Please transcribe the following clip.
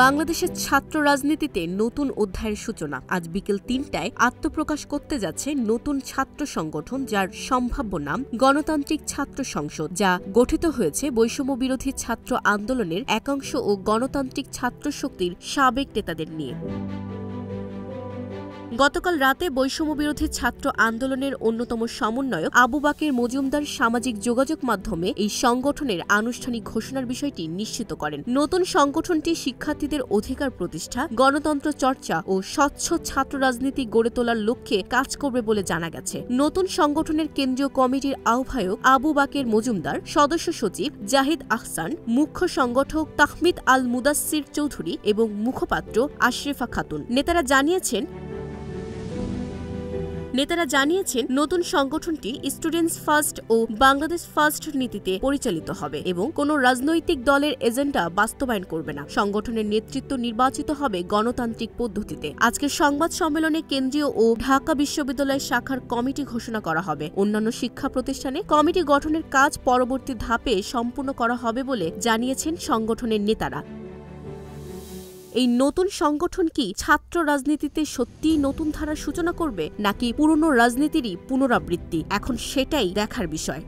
বাংলাদেশের ছাত্র রাজনীতিতে নতুন অধ্যায়ের সূচনা। আজ বিকেল ৩টায় আত্মপ্রকাশ করতে যাচ্ছে নতুন ছাত্র সংগঠন, যার সম্ভাব্য নাম গণতান্ত্রিক ছাত্র সংসদ, যা গঠিত হয়েছে বৈষম্য বিরোধী ছাত্র আন্দোলনের একাংশ ও গণতান্ত্রিক ছাত্র শক্তির সাবেক নেতাদের নিয়ে। গতকাল রাতে বৈষম্য বিরোধী ছাত্র আন্দোলনের অন্যতম সমন্বয়ক আবু বাকের মজুমদার সামাজিক যোগাযোগ মাধ্যমে এই সংগঠনের আনুষ্ঠানিক ঘোষণার বিষয়টি নিশ্চিত করেন। নতুন সংগঠনটি শিক্ষার্থীদের অধিকার প্রতিষ্ঠা, গণতন্ত্র চর্চা ও স্বচ্ছ ছাত্র রাজনীতি গড়ে তোলার লক্ষ্যে কাজ করবে বলে জানা গেছে। নতুন সংগঠনের কেন্দ্রীয় কমিটির আহ্বায়ক আবু বাকের মজুমদার, সদস্য সচিব জাহিদ আহসান, মুখ্য সংগঠক তাহমিদ আল মুদাসসির চৌধুরী এবং মুখপাত্র আশরেফা খাতুন। নেতারা জানিয়েছেন নতুন সংগঠনটি স্টুডেন্টস ফার্স্ট ও বাংলাদেশ ফার্স্ট নীতিতে পরিচালিত হবে এবং কোনো রাজনৈতিক দলের এজেন্ডা বাস্তবায়ন করবে না। সংগঠনের নেতৃত্ব নির্বাচিত হবে গণতান্ত্রিক পদ্ধতিতে। আজকের সংবাদ সম্মেলনে কেন্দ্রীয় ও ঢাকা বিশ্ববিদ্যালয় শাখার কমিটি ঘোষণা করা হবে। অন্যান্য শিক্ষা প্রতিষ্ঠানে কমিটি গঠনের কাজ পরবর্তী ধাপে সম্পূর্ণ করা হবে বলে জানিয়েছেন সংগঠনের নেতারা। এই নতুন সংগঠন কি ছাত্র রাজনীতিতে সত্যিই নতুন ধারার সূচনা করবে, নাকি পুরনো রাজনীতিরই পুনরাবৃত্তি? এখন সেটাই দেখার বিষয়।